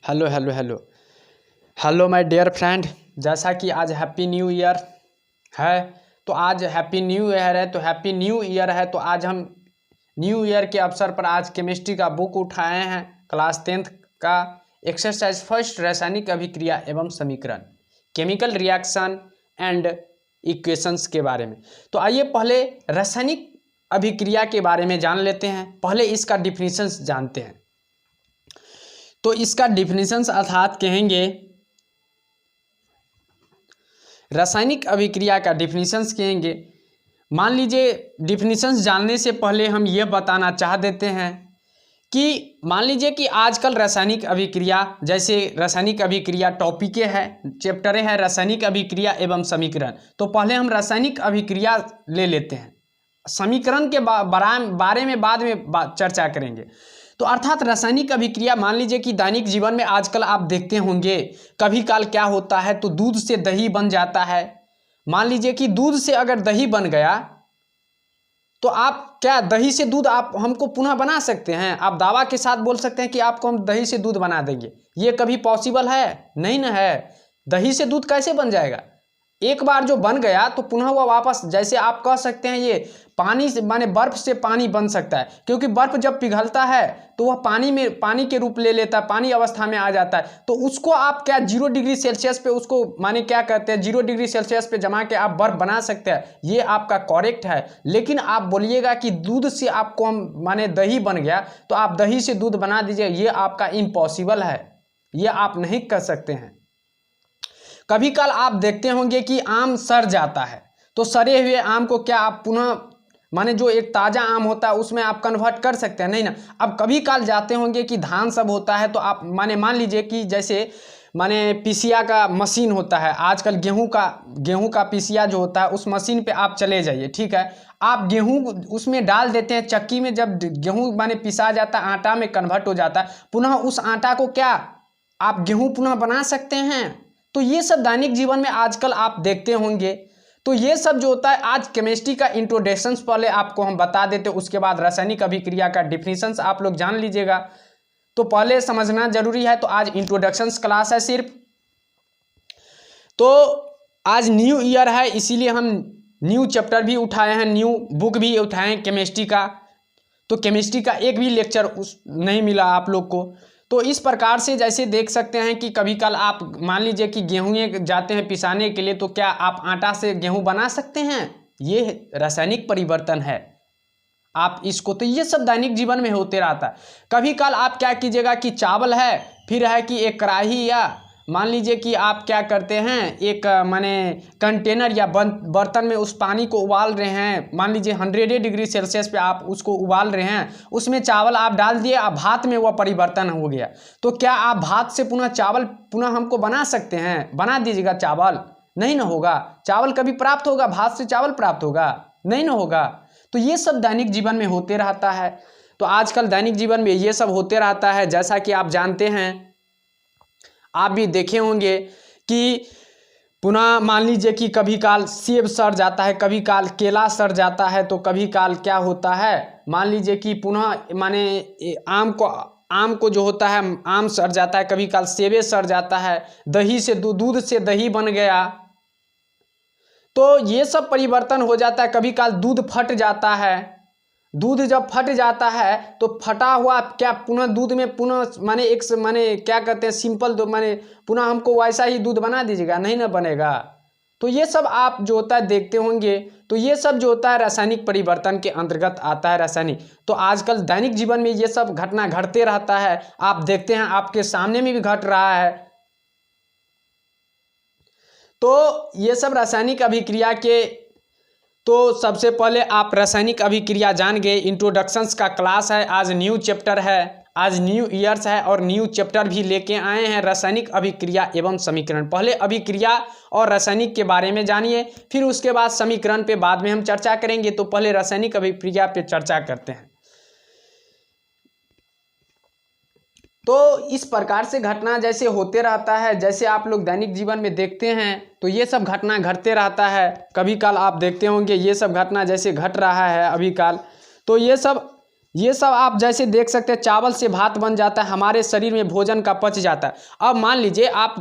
Hello hello hello hello my dear friend. जैसा कि आज हैप्पी न्यू ईयर है, तो आज हैप्पी न्यू ईयर है, तो हैप्पी न्यू ईयर है, तो आज हम न्यू ईयर के अवसर पर आज केमिस्ट्री का बुक उठाए हैं, क्लास 10th का एक्सरसाइज फर्स्ट, रासायनिक अभिक्रिया एवं समीकरण, केमिकल रिएक्शन एंड इक्वेशंस के बारे में। तो आइए पहले रासायनिक अभिक्रिया के बारे में जान लेते हैं। पहले इसका डिफिनीशंस जानते हैं। तो इसका डिफिनीशंस अर्थात कहेंगे, रासायनिक अभिक्रिया का डिफिनीशंस कहेंगे। मान लीजिए डिफिनीशंस जानने से पहले हम यह बताना चाह देते हैं कि मान लीजिए कि आजकल रासायनिक अभिक्रिया, जैसे रासायनिक अभिक्रिया टॉपिकें है, चैप्टरें हैं रासायनिक अभिक्रिया एवं समीकरण। तो पहले हम रासायनिक अभिक्रिया ले लेते हैं, समीकरण के बारे में बाद में चर्चा करेंगे। तो अर्थात रासायनिक अभिक्रिया, मान लीजिए कि दैनिक जीवन में आजकल आप देखते होंगे कभी काल क्या होता है, तो दूध से दही बन जाता है। मान लीजिए कि दूध से अगर दही बन गया तो आप क्या दही से दूध आप हमको पुनः बना सकते हैं? आप दावा के साथ बोल सकते हैं कि आपको हम दही से दूध बना देंगे? ये कभी पॉसिबल है? नहीं ना है। दही से दूध कैसे बन जाएगा? एक बार जो बन गया तो पुनः वो वापस, जैसे आप कह सकते हैं ये पानी से, माने बर्फ से पानी बन सकता है, क्योंकि बर्फ जब पिघलता है तो वह पानी के रूप ले लेता है, पानी अवस्था में आ जाता है। तो उसको आप क्या 0 डिग्री सेल्सियस पे उसको माने क्या कहते हैं, 0 डिग्री सेल्सियस पे जमा के आप बर्फ बना सकते हैं, ये आपका करेक्ट है। लेकिन आप बोलिएगा कि दूध से आपको हम माने दही बन गया तो आप दही से दूध बना दीजिए, ये आपका इम्पॉसिबल है, ये आप नहीं कर सकते हैं। कभी काल आप देखते होंगे कि आम सड़ जाता है, तो सड़े हुए आम को क्या आप पुनः माने जो एक ताज़ा आम होता है उसमें आप कन्वर्ट कर सकते हैं? नहीं ना। अब कभी काल जाते होंगे कि धान सब होता है, तो आप माने मान लीजिए कि जैसे माने पीसिया का मशीन होता है, आजकल गेहूं का पीसिया जो होता है उस मशीन पे आप चले जाइए, ठीक है। आप गेहूं उसमें डाल देते हैं चक्की में, जब गेहूं माने पिसा जाता है, आटा में कन्वर्ट हो जाता है, पुनः उस आटा को क्या आप गेहूं पुनः बना सकते हैं? तो ये सब दैनिक जीवन में आजकल आप देखते होंगे। तो ये सब जो होता है, आज केमिस्ट्री का इंट्रोडक्शंस पहले आपको हम बता देते, उसके बाद रासायनिक अभिक्रिया का डिफिनीशंस आप लोग जान लीजिएगा। तो पहले समझना जरूरी है। तो आज इंट्रोडक्शंस क्लास है सिर्फ। तो आज न्यू ईयर है, इसीलिए हम न्यू चैप्टर भी उठाए हैं, न्यू बुक भी उठाए हैं केमिस्ट्री का। तो केमिस्ट्री का एक भी लेक्चर नहीं मिला आप लोग को। तो इस प्रकार से जैसे देख सकते हैं कि कभी कल आप मान लीजिए कि गेहूं जाते हैं पिसाने के लिए, तो क्या आप आटा से गेहूं बना सकते हैं? ये रासायनिक परिवर्तन है। आप इसको, तो ये सब दैनिक जीवन में होते रहता है। कभी कल आप क्या कीजिएगा कि चावल है, फिर है कि एक कढ़ाई, या मान लीजिए कि आप क्या करते हैं एक माने कंटेनर या बर्तन में उस पानी को उबाल रहे हैं, मान लीजिए 100 डिग्री सेल्सियस पे आप उसको उबाल रहे हैं, उसमें चावल आप डाल दिए, आप भात में वह परिवर्तन हो गया। तो क्या आप भात से पुनः चावल पुनः हमको बना सकते हैं? बना दीजिएगा चावल, नहीं ना होगा। चावल कभी प्राप्त होगा? भात से चावल प्राप्त होगा? नहीं ना होगा। तो ये सब दैनिक जीवन में होते रहता है। तो आजकल दैनिक जीवन में ये सब होते रहता है। जैसा कि आप जानते हैं, आप भी देखे होंगे कि पुनः मान लीजिए कि कभी काल सेब सड़ जाता है, कभी काल केला सड़ जाता है, तो कभी काल क्या होता है, मान लीजिए कि पुनः माने आम को जो होता है आम सड़ जाता है, कभी काल सेबे सड़ जाता है, दही से दूध से दही बन गया, तो ये सब परिवर्तन हो जाता है। कभी काल दूध फट जाता है, दूध जब फट जाता है तो फटा हुआ क्या पुनः दूध में पुनः माने क्या कहते हैं सिंपल, तो माने पुनः हमको वैसा ही दूध बना दीजिएगा? नहीं ना बनेगा। तो ये सब आप जो होता है देखते होंगे। तो ये सब जो होता है रासायनिक परिवर्तन के अंतर्गत आता है, रासायनिक। तो आजकल दैनिक जीवन में ये सब घटना घटते रहता है, आप देखते हैं, आपके सामने में भी घट रहा है। तो ये सब रासायनिक अभिक्रिया के, तो सबसे पहले आप रासायनिक अभिक्रिया जान गए। इंट्रोडक्शंस का क्लास है, आज न्यू चैप्टर है, आज न्यू ईयर्स है और न्यू चैप्टर भी लेके आए हैं, रासायनिक अभिक्रिया एवं समीकरण। पहले अभिक्रिया और रासायनिक के बारे में जानिए, फिर उसके बाद समीकरण पे बाद में हम चर्चा करेंगे। तो पहले रासायनिक अभिक्रिया पे चर्चा करते हैं। तो इस प्रकार से घटना जैसे होते रहता है, जैसे आप लोग दैनिक जीवन में देखते हैं, तो ये सब घटना घटते रहता है। कभी काल आप देखते होंगे ये सब घटना जैसे घट रहा है अभी काल, तो ये सब ये सब आप जैसे देख सकते हैं, चावल से भात बन जाता है, हमारे शरीर में भोजन का पच जाता है। अब मान लीजिए आप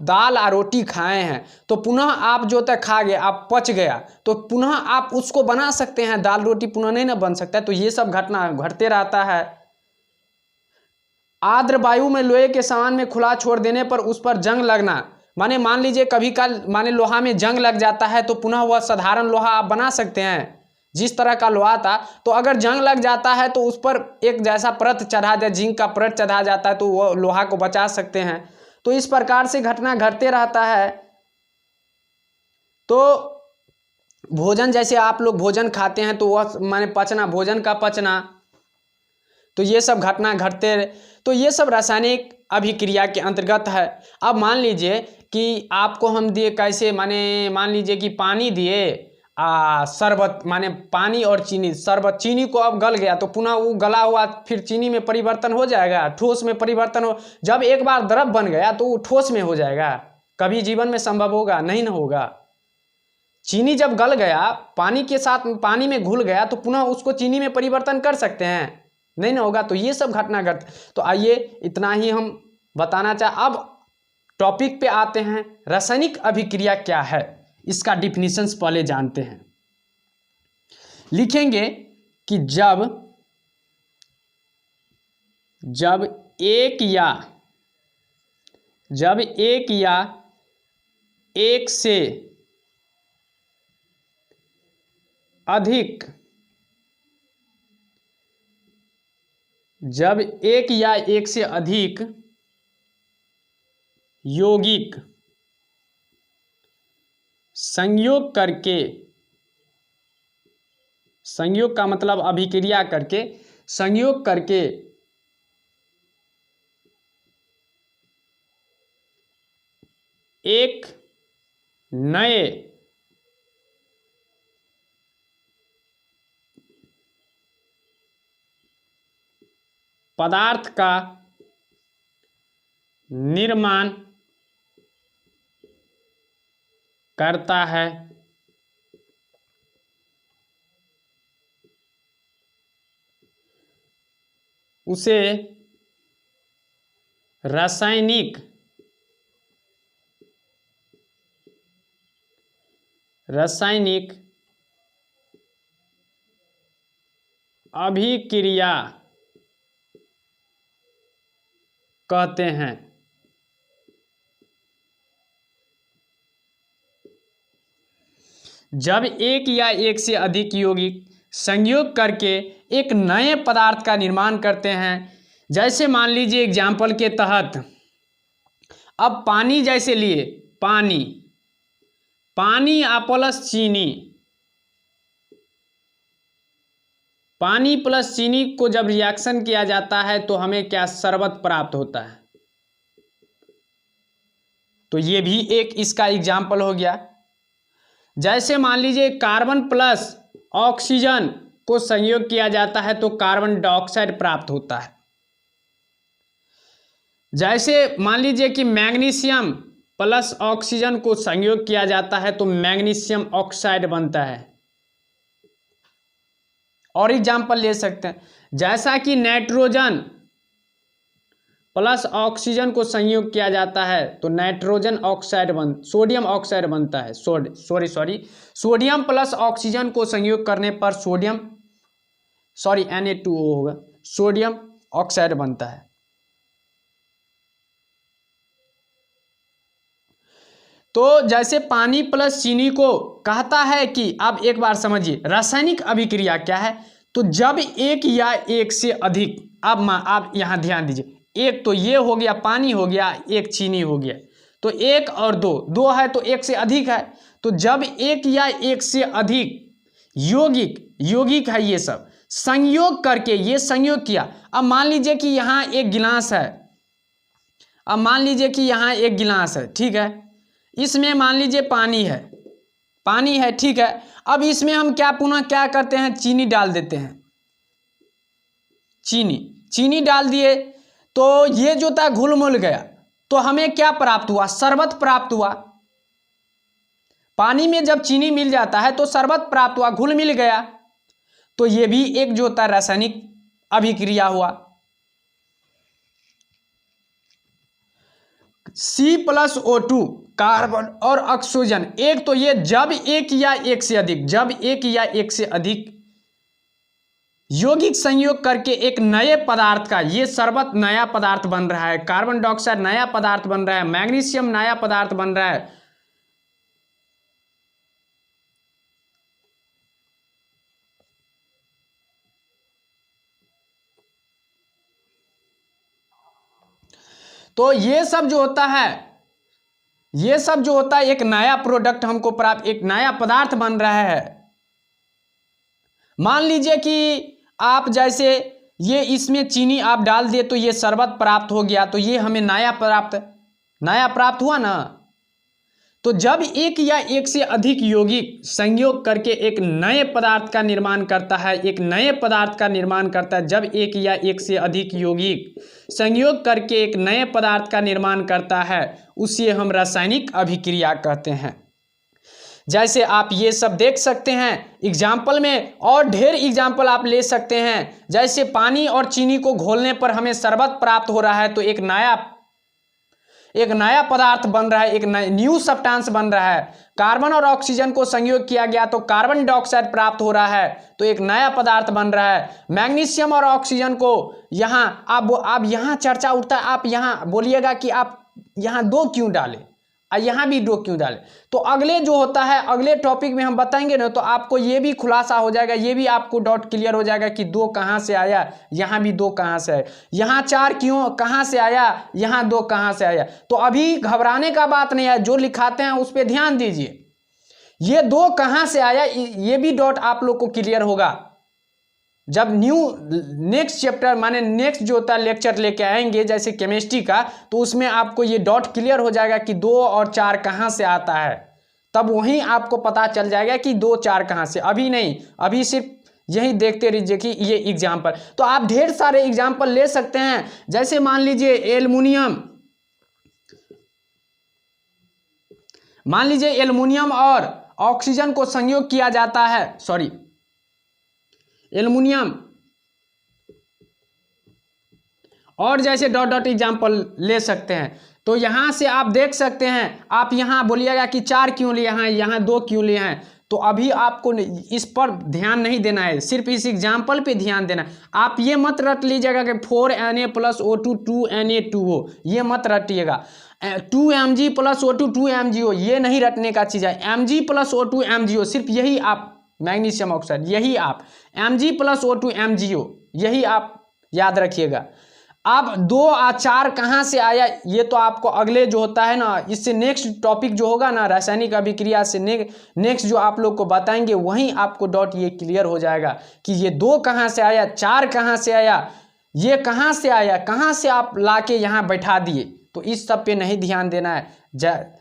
दाल और रोटी खाए हैं, तो पुनः आप जो तक खा गए, आप पच गया, तो पुनः आप उसको बना सकते हैं, दाल रोटी पुनः नहीं ना बन सकता है। तो ये सब घटना घटते रहता है। आर्द्र वायु में लोहे के सामान में खुला छोड़ देने पर उस पर जंग लगना, माने मान लीजिए कभी कल माने लोहा में जंग लग जाता है, तो पुनः वह साधारण लोहा आप बना सकते हैं जिस तरह का लोहा था। तो अगर जंग लग जाता है तो उस पर एक जैसा परत चढ़ा जाए, जिंक का परत चढ़ा जाता है, तो वह लोहा को बचा सकते हैं। तो इस प्रकार से घटना घटते रहता है। तो भोजन, जैसे आप लोग भोजन खाते हैं तो वह माने पचना, भोजन का पचना, तो ये सब घटना घटते। तो ये सब रासायनिक अभिक्रिया के अंतर्गत है। अब मान लीजिए कि आपको हम दिए कैसे, माने मान लीजिए कि पानी दिए, शरबत, माने पानी और चीनी, शरबत, चीनी को अब गल गया तो पुनः वो गला हुआ फिर चीनी में परिवर्तन हो जाएगा, ठोस में परिवर्तन हो। जब एक बार द्रव बन गया तो वो ठोस में हो जाएगा, कभी जीवन में संभव होगा नहीं ना होगा। चीनी जब गल गया, पानी के साथ पानी में घुल गया, तो पुनः उसको चीनी में परिवर्तन कर सकते हैं, नहीं ना होगा। तो ये सब घटना घट। तो आइए इतना ही हम बताना चाह। अब टॉपिक पे आते हैं, रासायनिक अभिक्रिया क्या है, इसका डिफिनीशंस पहले जानते हैं। लिखेंगे कि जब एक या एक से अधिक, जब एक या एक से अधिक यौगिक संयोग करके, संयोग का मतलब अभिक्रिया करके, संयोग करके एक नए पदार्थ का निर्माण करता है, उसे रासायनिक अभिक्रिया कहते हैं। जब एक या एक से अधिक यौगिक संयोग करके एक नए पदार्थ का निर्माण करते हैं, जैसे मान लीजिए एग्जाम्पल के तहत, अब पानी जैसे लिए, पानी प्लस चीनी, पानी प्लस चीनी को जब रिएक्शन किया जाता है तो हमें क्या, शरबत प्राप्त होता है। तो ये भी एक इसका एग्जाम्पल हो गया। जैसे मान लीजिए कार्बन प्लस ऑक्सीजन को संयोग किया जाता है तो कार्बन डाइऑक्साइड प्राप्त होता है। जैसे मान लीजिए कि मैग्नीशियम प्लस ऑक्सीजन को संयोग किया जाता है तो मैग्नीशियम ऑक्साइड बनता है। और एग्जाम्पल ले सकते हैं, जैसा कि नाइट्रोजन प्लस ऑक्सीजन को संयोग किया जाता है तो नाइट्रोजन ऑक्साइड सोडियम ऑक्साइड बनता है। सोडियम प्लस ऑक्सीजन को संयोग करने पर Na2O होगा, सोडियम ऑक्साइड बनता है। तो जैसे पानी प्लस चीनी को कहता है कि, आप एक बार समझिए रासायनिक अभिक्रिया क्या है। तो जब एक या एक से अधिक, अब आप यहाँ ध्यान दीजिए, एक तो ये हो गया पानी हो गया, एक चीनी हो गया, तो एक और दो है तो एक से अधिक है। तो जब एक या एक से अधिक यौगिक है, ये सब संयोग करके, ये संयोग किया। अब मान लीजिए कि यहाँ एक गिलास है, अब मान लीजिए कि यहाँ एक गिलास है, ठीक है, इसमें मान लीजिए पानी है, ठीक है। अब इसमें हम पुनः क्या करते हैं, चीनी डाल देते हैं। चीनी डाल दिए तो ये जो था घुल मिल गया, तो हमें क्या प्राप्त हुआ, शरबत प्राप्त हुआ। पानी में जब चीनी मिल जाता है तो शरबत प्राप्त हुआ, घुल मिल गया। तो ये भी एक जो था रासायनिक अभिक्रिया हुआ। C+O2 कार्बन और ऑक्सीजन, एक तो ये जब एक या एक से अधिक यौगिक संयोग करके एक नए पदार्थ का, ये शरबत नया पदार्थ बन रहा है, कार्बन डाइऑक्साइड नया पदार्थ बन रहा है, मैग्नीशियम नया पदार्थ बन रहा है। तो ये सब जो होता है एक नया प्रोडक्ट हमको प्राप्त, एक नया पदार्थ बन रहा है। मान लीजिए कि आप जैसे ये इसमें चीनी आप डाल दिए तो ये शरबत प्राप्त हो गया, तो ये हमें नया प्राप्त हुआ ना। तो जब एक या एक से अधिक यौगिक संयोग करके एक नए पदार्थ का निर्माण करता है, जब एक या एक से अधिक यौगिक संयोग करके एक नए पदार्थ का निर्माण करता है, उसे हम रासायनिक अभिक्रिया कहते हैं। जैसे आप ये सब देख सकते हैं एग्जाम्पल में, और ढेर एग्जाम्पल आप ले सकते हैं। जैसे पानी और चीनी को घोलने पर हमें शरबत प्राप्त हो रहा है, तो एक नया पदार्थ बन रहा है, एक न्यू सब्सटेंस बन रहा है। कार्बन और ऑक्सीजन को संयोग किया गया तो कार्बन डाइऑक्साइड प्राप्त हो रहा है, तो एक नया पदार्थ बन रहा है। मैग्नीशियम और ऑक्सीजन को यहाँ आप यहाँ चर्चा उठता है, आप यहाँ बोलिएगा कि आप यहाँ 2 क्यों डालें और यहाँ भी 2 क्यों डालें। तो अगले जो होता है, अगले टॉपिक में हम बताएंगे ना, तो आपको ये भी खुलासा हो जाएगा, ये भी आपको डाउट क्लियर हो जाएगा कि 2 कहाँ से आया, यहाँ भी 2 कहाँ से आया, यहाँ 4 क्यों कहाँ से आया, यहाँ 2 कहाँ से आया। तो अभी घबराने का बात नहीं है, जो लिखाते हैं उस पर ध्यान दीजिए। ये 2 कहाँ से आया, ये भी डाउट आप लोग को क्लियर होगा जब नेक्स्ट चैप्टर माने नेक्स्ट जो होता है लेक्चर लेके आएंगे, जैसे केमिस्ट्री का, तो उसमें आपको ये डाउट क्लियर हो जाएगा कि 2 और 4 कहाँ से आता है। तब वहीं आपको पता चल जाएगा कि 2 4 कहाँ से। अभी नहीं, अभी सिर्फ यही देखते रहिए कि ये एग्जाम्पल। तो आप ढेर सारे एग्जाम्पल ले सकते हैं। जैसे मान लीजिए एल्युमिनियम और ऑक्सीजन को संयोग किया जाता है, एल्युमिनियम और जैसे डॉट एग्जाम्पल ले सकते हैं। तो यहाँ से आप देख सकते हैं, आप यहाँ बोलिएगा कि 4 क्यों लिए हैं, यहाँ 2 क्यों लिए हैं। तो अभी आपको इस पर ध्यान नहीं देना है, सिर्फ इस एग्जाम्पल पे ध्यान देना है। आप ये मत रट लीजिएगा कि 4Na+O2 2Na2O, ये मत रटिएगा। 2Mg+O2 2MgO, ये नहीं रटने का चीज़ है। Mg+O2 MgO, सिर्फ यही आप, मैग्नीशियम ऑक्साइड, यही आप Mg+O2 MgO, यही आप याद रखिएगा। अब 2 और 4 कहाँ से आया, ये तो आपको अगले जो होता है ना, इससे नेक्स्ट टॉपिक जो होगा ना रासायनिक अभिक्रिया से नेक्स्ट जो आप लोग को बताएंगे, वहीं आपको डाउट ये क्लियर हो जाएगा कि ये 2 कहाँ से आया, 4 कहाँ से आया, ये कहाँ से आया, कहाँ से आप लाके यहाँ बैठा दिए। तो इस सब पे नहीं ध्यान देना है।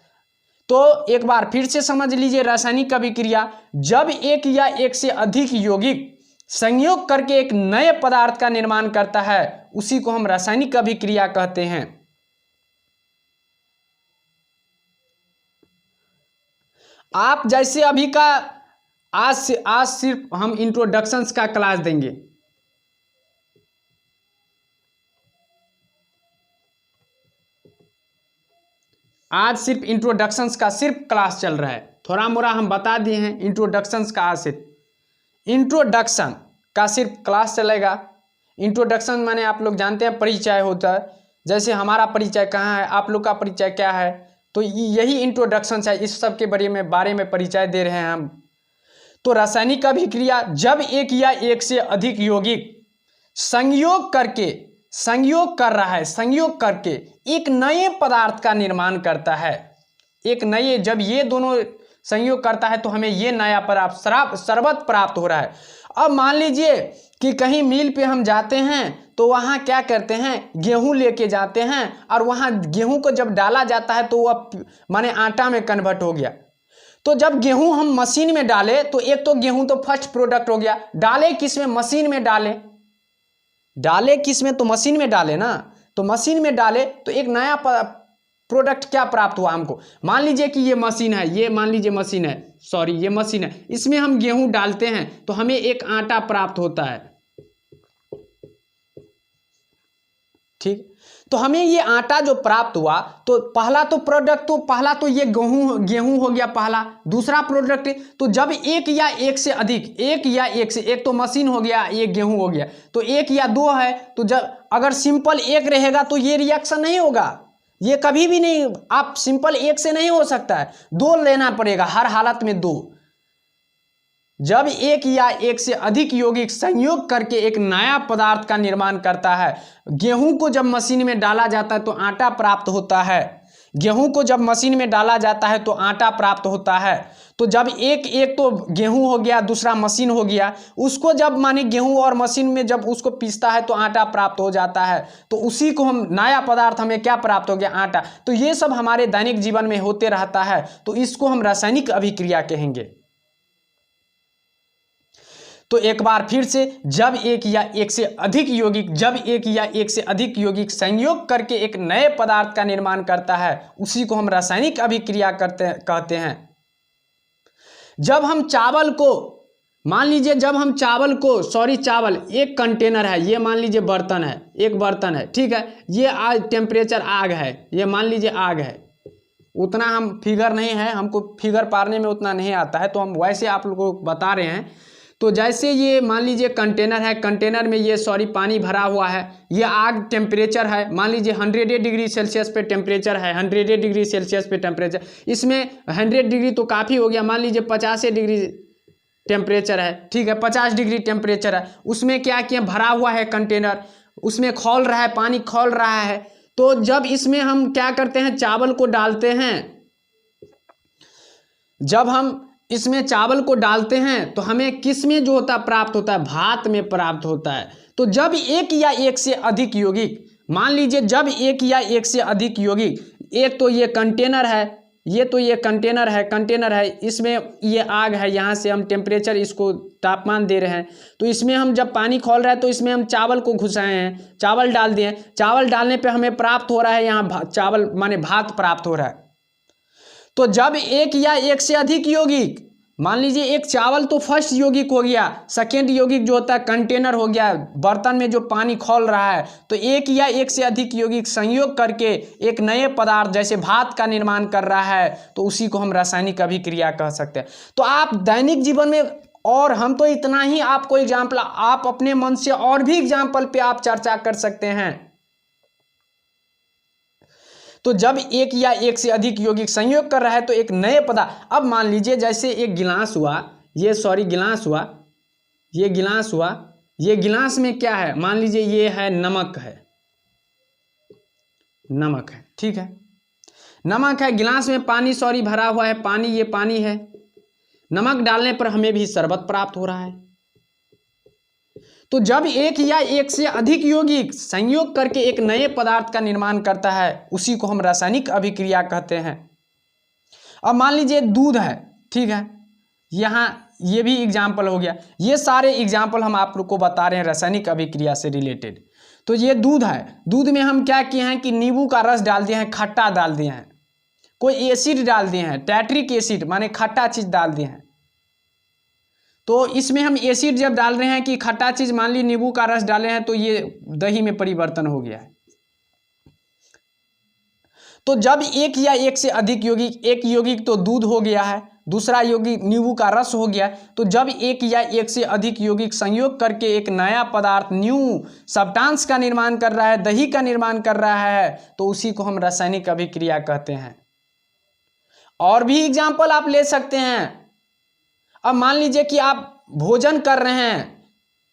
तो एक बार फिर से समझ लीजिए, रासायनिक अभिक्रिया जब एक या एक से अधिक यौगिक संयोग करके एक नए पदार्थ का निर्माण करता है, उसी को हम रासायनिक अभिक्रिया कहते हैं। आप जैसे अभी का आज सिर्फ हम इंट्रोडक्शंस का क्लास देंगे। आज सिर्फ इंट्रोडक्शंस का सिर्फ क्लास चल रहा है, थोड़ा मोड़ा हम बता दिए हैं इंट्रोडक्शंस का। आज सिर्फ इंट्रोडक्शन का सिर्फ क्लास चलेगा। इंट्रोडक्शन माने आप लोग जानते हैं परिचय होता है, जैसे हमारा परिचय कहाँ है, आप लोग का परिचय क्या है, तो यही इंट्रोडक्शन है। इस सब के बारे में परिचय दे रहे हैं हम। तो रासायनिक अभिक्रिया जब एक या एक से अधिक यौगिक संयोग करके एक नए पदार्थ का निर्माण करता है, जब ये दोनों संयोग करता है तो हमें ये नया शरबत प्राप्त हो रहा है। अब मान लीजिए कि कहीं मिल पे हम जाते हैं, तो वहाँ क्या करते हैं, गेहूं लेके जाते हैं, और वहाँ गेहूं को जब डाला जाता है तो वह माने आटा में कन्वर्ट हो गया। तो जब गेहूं हम मशीन में डाले, तो एक तो गेहूं तो फर्स्ट प्रोडक्ट हो गया। डाले किस में, मशीन में डाले किस में, तो मशीन में डाले ना। तो मशीन में डाले तो एक नया प्रोडक्ट क्या प्राप्त हुआ हमको। मान लीजिए कि ये मशीन है, ये मशीन है, इसमें हम गेहूं डालते हैं तो हमें एक आटा प्राप्त होता है। ठीक। तो हमें ये आटा जो प्राप्त हुआ, तो पहला तो प्रोडक्ट, तो पहला तो ये गेहूं हो गया पहला। दूसरा प्रोडक्ट, तो जब एक या एक से अधिक, एक या एक से, एक तो मशीन हो गया, एक गेहूं हो गया, तो एक या दो है, तो जब अगर सिंपल एक रहेगा तो ये रिएक्शन नहीं होगा, ये कभी भी नहीं, आप सिंपल एक से नहीं हो सकता है, दो लेना पड़ेगा हर हालत में, दो। जब एक या एक से अधिक यौगिक संयोग करके एक नया पदार्थ का निर्माण करता है, गेहूं को जब मशीन में डाला जाता है तो आटा प्राप्त होता है, गेहूं को जब मशीन में डाला जाता है तो आटा प्राप्त होता है। तो जब एक तो गेहूं हो गया, दूसरा मशीन हो गया, उसको जब माने गेहूं और मशीन में जब उसको पीसता है तो आटा प्राप्त हो जाता है, तो उसी को हम नया पदार्थ, हमें क्या प्राप्त हो गया, आटा। तो ये सब हमारे दैनिक जीवन में होते रहता है, तो इसको हम रासायनिक अभिक्रिया कहेंगे। तो एक बार फिर से, जब एक या एक से अधिक यौगिक, जब एक या एक से अधिक यौगिक संयोग करके एक नए पदार्थ का निर्माण करता है, उसी को हम रासायनिक अभिक्रिया कहते हैं। जब हम चावल को, मान लीजिए जब हम चावल को, चावल एक कंटेनर है, ये मान लीजिए बर्तन है, एक बर्तन है, ठीक है, ये आज टेम्परेचर आग है, ये मान लीजिए आग है, उतना हम फिगर नहीं है, हमको फिगर पारने में उतना नहीं आता है, तो हम वैसे आप लोगों को बता रहे हैं। तो जैसे ये मान लीजिए कंटेनर है, कंटेनर में ये पानी भरा हुआ है, ये आग टेम्परेचर है, मान लीजिए 100 डिग्री सेल्सियस पे टेम्परेचर है, 100 डिग्री सेल्सियस पे टेम्परेचर, इसमें 100 डिग्री तो काफ़ी हो गया, मान लीजिए 50 डिग्री टेम्परेचर है, ठीक है, 50 डिग्री टेम्परेचर है, उसमें क्या किया, भरा हुआ है कंटेनर, उसमें खौल रहा है, पानी खौल रहा है। तो जब इसमें हम क्या करते हैं, चावल को डालते हैं, जब हम इसमें चावल को डालते हैं तो हमें किस में जो होता प्राप्त होता है, भात में प्राप्त होता है। तो जब एक या एक से अधिक यौगिक, मान लीजिए जब एक या एक से अधिक यौगिक, एक तो ये कंटेनर है, ये तो ये कंटेनर है, इसमें ये आग है, यहाँ से हम टेम्परेचर, इसको तापमान दे रहे हैं, तो इसमें हम जब पानी खौल रहा है तो इसमें हम चावल को घुसाए हैं, चावल डाल दिए, चावल डालने पे हमें प्राप्त हो रहा है यहाँ चावल माने भात प्राप्त हो रहा है। तो जब एक या एक से अधिक यौगिक, मान लीजिए एक चावल तो फर्स्ट यौगिक हो गया, सेकेंड यौगिक जो होता है कंटेनर हो गया, बर्तन में जो पानी खौल रहा है, तो एक या एक से अधिक यौगिक संयोग करके एक नए पदार्थ जैसे भात का निर्माण कर रहा है, तो उसी को हम रासायनिक अभिक्रिया कह सकते हैं। तो आप दैनिक जीवन में, और हम तो इतना ही आपको एग्जाम्पल, आप अपने मन से और भी एग्जाम्पल पे आप चर्चा कर सकते हैं। तो जब एक या एक से अधिक यौगिक संयोग कर रहा है तो एक नए पदार्थ, अब मान लीजिए जैसे एक गिलास हुआ, ये गिलास हुआ, ये गिलास हुआ, ये गिलास में क्या है, मान लीजिए ये है नमक है, नमक है, ठीक है, नमक है, गिलास में पानी भरा हुआ है, पानी, ये पानी है, नमक डालने पर हमें भी शरबत प्राप्त हो रहा है। तो जब एक या एक से अधिक यौगिक संयोग करके एक नए पदार्थ का निर्माण करता है, उसी को हम रासायनिक अभिक्रिया कहते हैं। अब मान लीजिए दूध है, ठीक है, यहाँ ये भी एग्जाम्पल हो गया, ये सारे एग्जाम्पल हम आप लोग को बता रहे हैं रासायनिक अभिक्रिया से रिलेटेड। तो ये दूध है, दूध में हम क्या किए हैं कि नींबू का रस डाल दिए हैं, खट्टा डाल दिए हैं, कोई एसिड डाल दिए हैं, टैट्रिक एसिड माने खट्टा चीज डाल दिए हैं। तो इसमें हम एसिड जब डाल रहे हैं कि खट्टा चीज, मान ली नींबू का रस डाले हैं, तो ये दही में परिवर्तन हो गया है। तो जब एक या एक से अधिक यौगिक, एक यौगिक तो दूध हो गया है, दूसरा यौगिक नींबू का रस हो गया, तो जब एक या एक से अधिक यौगिक संयोग करके एक नया पदार्थ, न्यू सब्सटेंस का निर्माण कर रहा है, दही का निर्माण कर रहा है, तो उसी को हम रासायनिक अभिक्रिया कहते हैं। और भी एग्जाम्पल आप ले सकते हैं। अब मान लीजिए कि आप भोजन कर रहे हैं,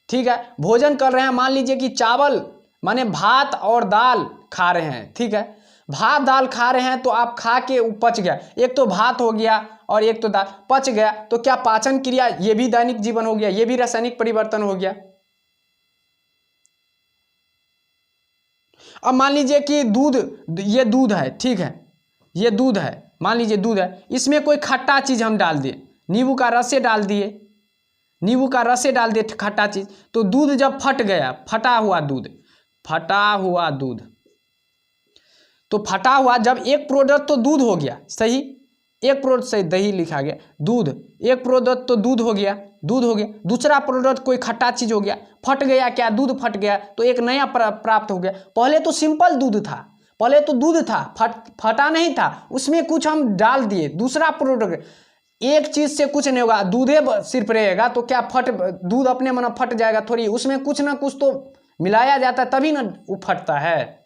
ठीक है, भोजन कर रहे हैं, मान लीजिए कि चावल माने भात और दाल खा रहे हैं, ठीक है, भात दाल खा रहे हैं, तो आप खा के पच गया, एक तो भात हो गया और एक तो दाल पच गया, तो क्या पाचन क्रिया, ये भी दैनिक जीवन हो गया, ये भी रासायनिक परिवर्तन हो गया। अब मान लीजिए कि दूध, ये दूध है, ठीक है, ये दूध है, मान लीजिए दूध है, इसमें कोई खट्टा चीज हम डाल दिए, नींबू का रस डाल दिए, नींबू का रस डाल दिए खट्टा चीज, तो दूध जब फट गया, फटा हुआ दूध, तो फटा हुआ जब एक प्रोडक्ट तो दूध हो गया, सही, एक प्रोडक्ट से दही लिखा गया, दूध, एक प्रोडक्ट तो दूध हो गया, दूध हो गया। दूसरा प्रोडक्ट कोई खट्टा चीज हो गया, फट गया, क्या दूध फट गया तो एक नया प्राप्त हो गया। पहले तो सिंपल दूध था, पहले तो दूध था, फटा नहीं था, उसमें कुछ हम डाल दिए, दूसरा प्रोडक्ट। एक चीज से कुछ नहीं होगा, दूधे सिर्फ रहेगा तो क्या दूध अपने मन फट जाएगा थोड़ी, उसमें कुछ ना कुछ तो मिलाया जाता है तभी ना वो फटता है।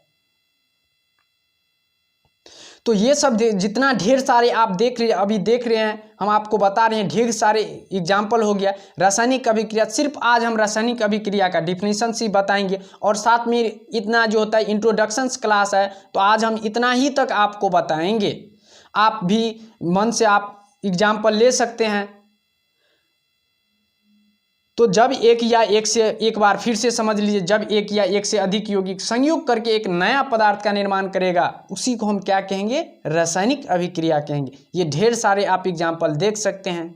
तो ये सब जितना ढेर सारे आप अभी देख रहे हैं, हम आपको बता रहे हैं, ढेर सारे एग्जाम्पल हो गया रासायनिक अभिक्रिया। सिर्फ आज हम रासायनिक अभिक्रिया का डिफिनीशन ही बताएंगे और साथ में इतना जो होता है इंट्रोडक्शंस क्लास है, तो आज हम इतना ही तक आपको बताएंगे। आप भी मन से आप एग्जाम्पल ले सकते हैं। तो जब एक बार फिर से समझ लीजिए, जब एक या एक से अधिक यौगिक संयुक्त करके एक नया पदार्थ का निर्माण करेगा, उसी को हम क्या कहेंगे, रासायनिक अभिक्रिया कहेंगे। ये ढेर सारे आप एग्जाम्पल देख सकते हैं।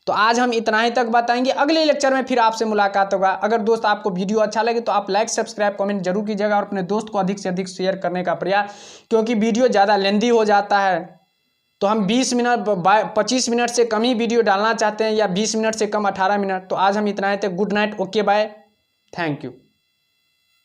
तो आज हम इतना ही तक बताएंगे, अगले लेक्चर में फिर आपसे मुलाकात होगा। अगर दोस्त आपको वीडियो अच्छा लगे तो आप लाइक सब्सक्राइब कमेंट जरूर कीजिएगा और अपने दोस्त को अधिक से अधिक शेयर करने का प्रयास, क्योंकि वीडियो ज़्यादा लेंदी हो जाता है। तो हम 20 मिनट 25 मिनट से कम ही वीडियो डालना चाहते हैं, या 20 मिनट से कम 18 मिनट। तो आज हम इतना ही तक। Good night, okay bye, thank you.